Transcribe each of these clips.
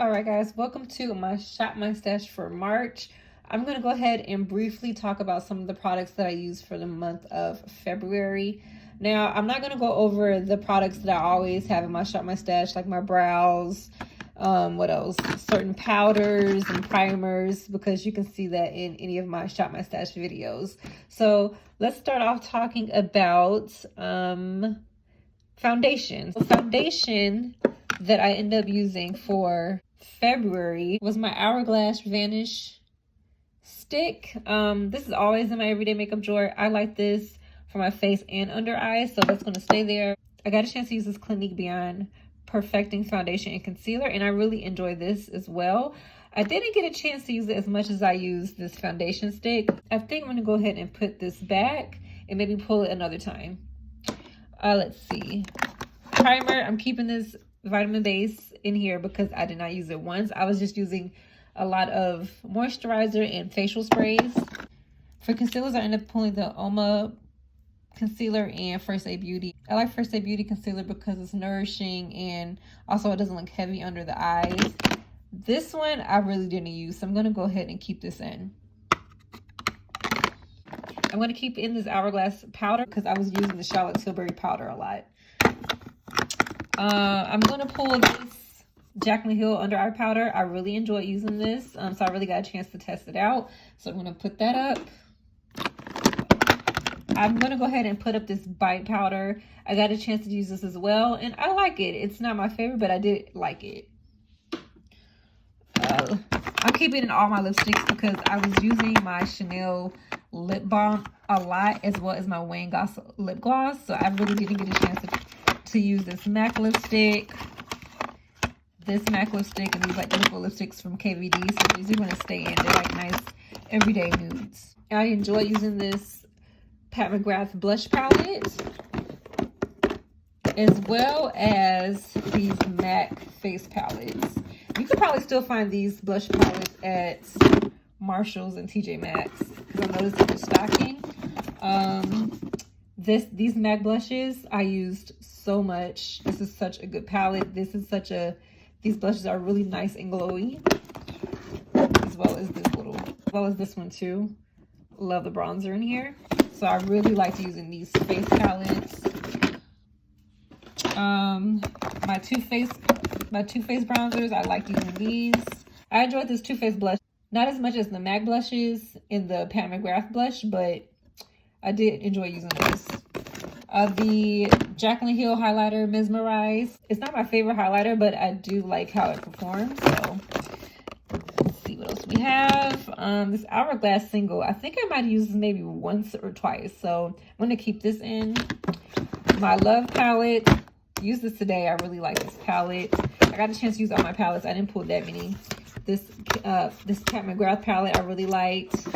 All right, guys, welcome to my Shop My Stash for March. I'm going to go ahead and briefly talk about some of the products that I use for the month of February. Now, I'm not going to go over the products that I always have in my Shop My Stash, like my brows, what else? Certain powders and primers, because you can see that in any of my Shop My Stash videos. So let's start off talking about foundation. Foundation that I end up using for February was my Hourglass Vanish stick. This is always in my everyday makeup drawer. I like this for my face and under eyes, so that's going to stay there. I got a chance to use this Clinique Beyond Perfecting Foundation and Concealer, and I really enjoy this as well. I didn't get a chance to use it as much as I used this foundation stick. I think I'm going to go ahead and put this back and maybe pull it another time. Let's see. Primer, I'm keeping this vitamin base in here because I did not use it once. I was just using a lot of moisturizer and facial sprays. For concealers, I ended up pulling the Oma concealer and First Aid Beauty. I like First Aid Beauty concealer because it's nourishing and also it doesn't look heavy under the eyes. This one I really didn't use, so I'm going to go ahead and keep this in. I'm going to keep in this Hourglass powder because I was using the Charlotte Tilbury powder a lot. I'm going to pull this Jaclyn Hill under eye powder. I really enjoy using this, so I really got a chance to test it out. So I'm going to put that up. I'm going to go ahead and put up this Bite powder. I got a chance to use this as well, and I like it. It's not my favorite, but I did like it. I'll keep it in all my lipsticks because I was using my Chanel lip balm a lot, as well as my Wayne Goss lip gloss, so I really didn't get a chance to use this MAC lipstick, and these like liquid lipsticks from KVD. So these are going to stay in. They're like nice everyday nudes. I enjoy using this Pat McGrath blush palette, as well as these MAC face palettes. You could probably still find these blush palettes at Marshalls and TJ Maxx because I noticed they're stocking. These MAC blushes I used so much. This is such a good palette. These blushes are really nice and glowy, as well as this one too. Love the bronzer in here. So I really like using these face palettes. My Too Faced bronzers, I like using these. I enjoyed this Too Faced blush. Not as much as the MAC blushes in the Pat McGrath blush, but I did enjoy using this. The Jaclyn Hill highlighter, Mesmerize. It's not my favorite highlighter, but I do like how it performs. So let's see what else we have. This Hourglass single. I think I might use this maybe once or twice. So I'm going to keep this in. My Love palette. Use this today. I really like this palette. I got a chance to use all my palettes. I didn't pull that many. This Pat McGrath palette I really liked.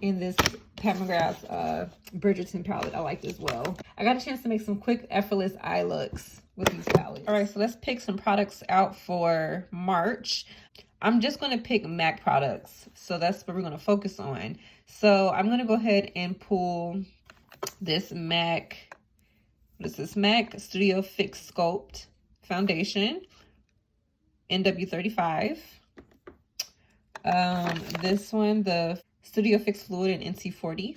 In this Pat McGrath Bridgerton palette I liked as well. I got a chance to make some quick effortless eye looks with these palettes. All right, so let's pick some products out for March. I'm just going to pick MAC products, so that's what we're going to focus on. So I'm going to go ahead and pull this MAC. What is this? MAC Studio Fix Sculpt Foundation, NW35. This one, the Studio Fix Fluid in NC40.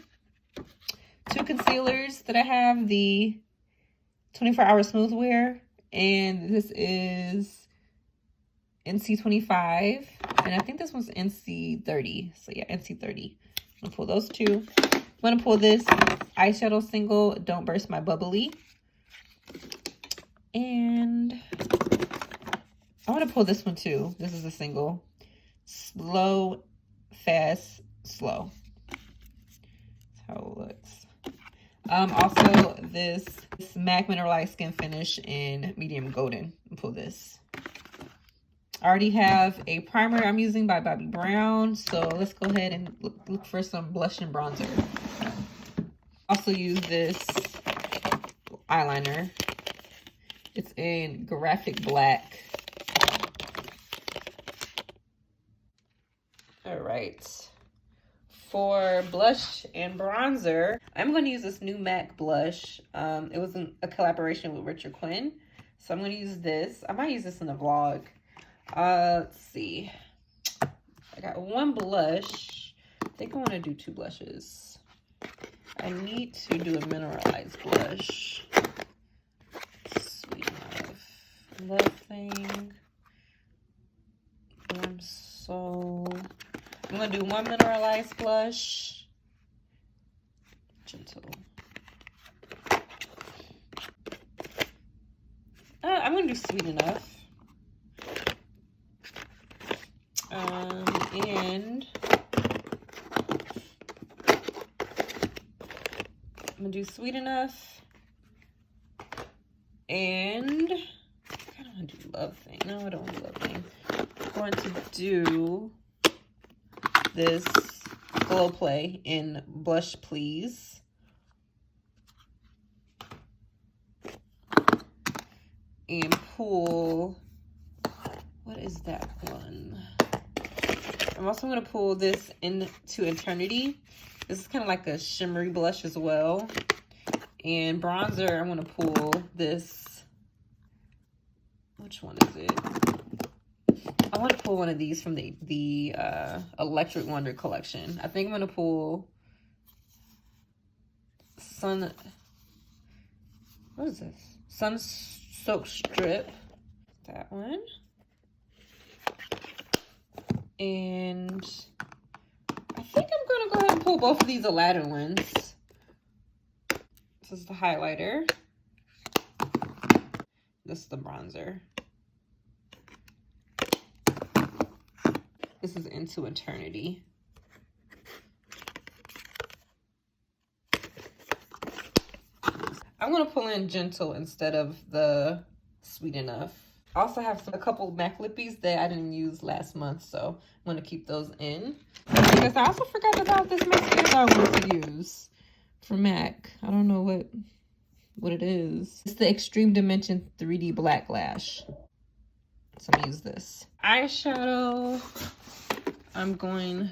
Two concealers that I have, the 24 Hour Smooth Wear, and this is NC25, and I think this one's NC30. So yeah, NC30. I'm gonna pull those two. I'm gonna pull this eyeshadow single, Don't Burst My Bubbly. And I want to pull this one too. This is a single, Slow, Fast, Slow. That's how it looks. Also this MAC Mineralized Skin Finish in Medium Golden. I'll pull this. I already have a primer I'm using by Bobbi Brown, so let's go ahead and look for some blush and bronzer. Also use this eyeliner. It's in Graphic Black. All right. For blush and bronzer, I'm going to use this new MAC blush. It was a collaboration with Richard Quinn. So I'm going to use this. I might use this in the vlog. Let's see. I got one blush. I think I want to do two blushes. I need to do a mineralized blush. Sweet enough. Love thing. Warm soul. I'm gonna do one mineralized blush. Gentle. I'm gonna do sweet enough. And I'm gonna do sweet enough. And I don't want to do love thing. No, I don't want to do love thing. I'm going to do this Glow Play in Blush Please. And pull, what is that one? I'm also going to pull this into Eternity. This is kind of like a shimmery blush as well. And bronzer, I'm going to pull this. Which one is it? I want to pull one of these from the Electric Wonder collection. I think I'm going to pull what is this? Sun Soaked Strip. That one. And I think I'm going to go ahead and pull both of these Aladdin ones. This is the highlighter. This is the bronzer. This is Into Eternity. I'm going to pull in Gentle instead of the Sweet Enough. I also have a couple MAC lippies that I didn't use last month, so I'm going to keep those in. Because I also forgot about this mascara I wanted to use for MAC. I don't know what it is. It's the Extreme Dimension 3D Black Lash. So I'm going to use this. Eyeshadow. I'm going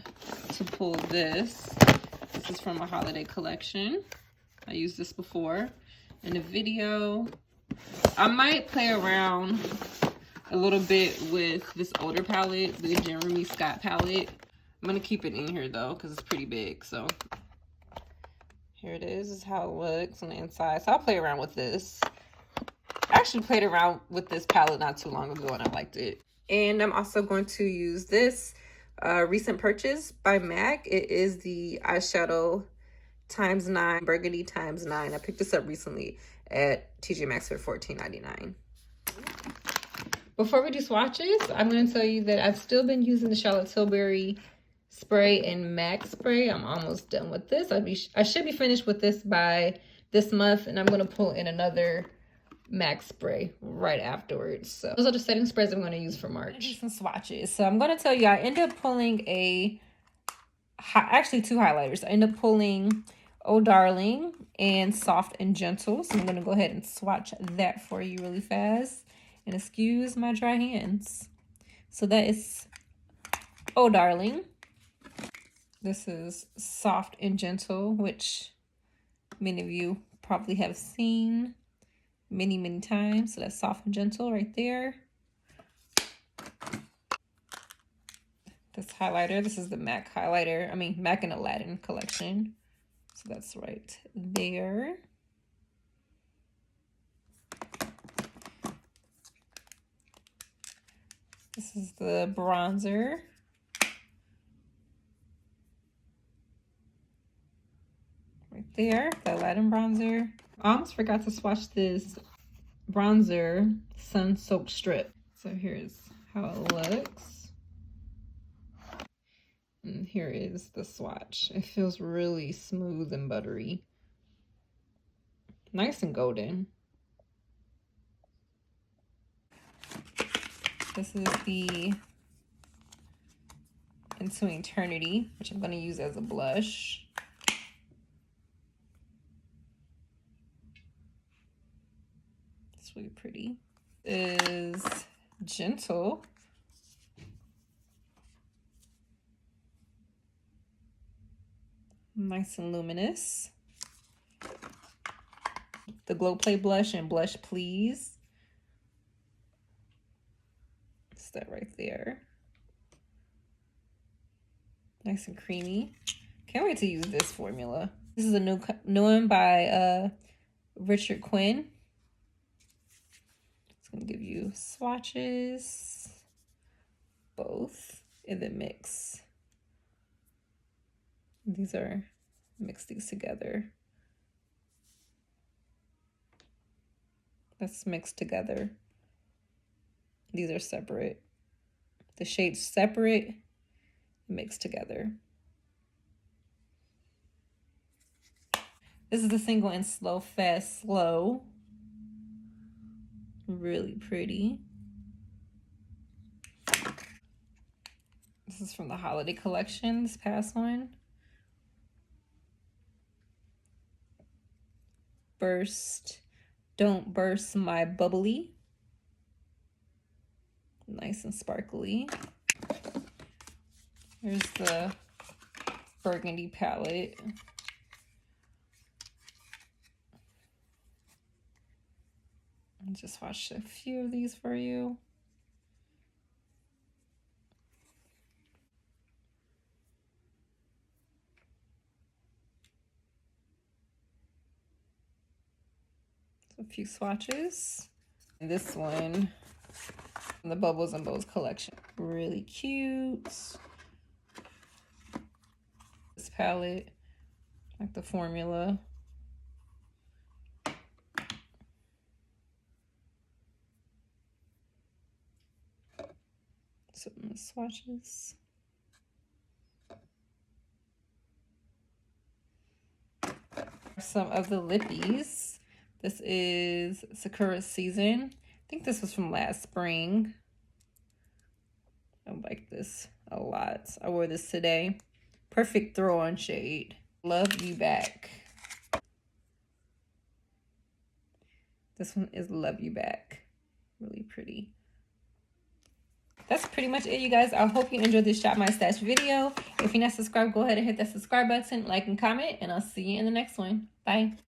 to pull this. This is from a holiday collection. I used this before in a video. I might play around a little bit with this older palette, the Jeremy Scott palette. I'm gonna keep it in here though, because it's pretty big. So here it is. This is how it looks on the inside. So I'll play around with this. I actually played around with this palette not too long ago and I liked it. And I'm also going to use this recent purchase by MAC. It is the eyeshadow ×9 burgundy ×9. I picked this up recently at TJ Maxx for $14.99. Before we do swatches, I'm going to tell you that I've still been using the Charlotte Tilbury spray and MAC spray. I'm almost done with this. I should be finished with this by this month, and I'm going to pull in another MAC spray right afterwards. So those are the setting sprays I'm going to use for March. Some swatches. So I'm going to tell you, I end up pulling actually two highlighters. I end up pulling Oh Darling and Soft and Gentle. So I'm going to go ahead and swatch that for you really fast. And excuse my dry hands. So that is Oh Darling. This is Soft and Gentle, which many of you probably have seen many times. So that's Soft and Gentle right there. This highlighter, this is the MAC highlighter. I mean, MAC and Aladdin collection. So that's right there. This is the bronzer. Right there, the Aladdin bronzer. I almost forgot to swatch this bronzer Sun Soaked Strip. So here's how it looks. And here is the swatch. It feels really smooth and buttery. Nice and golden. This is the Into Eternity, which I'm going to use as a blush. It's really pretty. This is Gentle. Nice and luminous. The Glow Play blush and Blush Please. It's that right there. Nice and creamy. Can't wait to use this formula. This is a new one by Richard Quinn. It's gonna give you swatches, both in the mix. These are, mix these together. That's mixed together. These are separate. The shades separate, mixed together. This is the single in Slow, Fast, Slow. Really pretty. This is from the holiday collection, this past one. Burst, Don't Burst My Bubbly. Nice and sparkly. Here's the burgundy palette. I'll just watch a few of these for you. A few swatches. And this one, the Bubbles and Bows collection. Really cute. This palette, like the formula. Some of the swatches. Some of the lippies. This is Sakura Season. I think this was from last spring. I like this a lot. I wore this today. Perfect throw-on shade. Love You Back. This one is Love You Back. Really pretty. That's pretty much it, you guys. I hope you enjoyed this Shop My Stash video. If you're not subscribed, go ahead and hit that subscribe button, like, and comment, and I'll see you in the next one. Bye.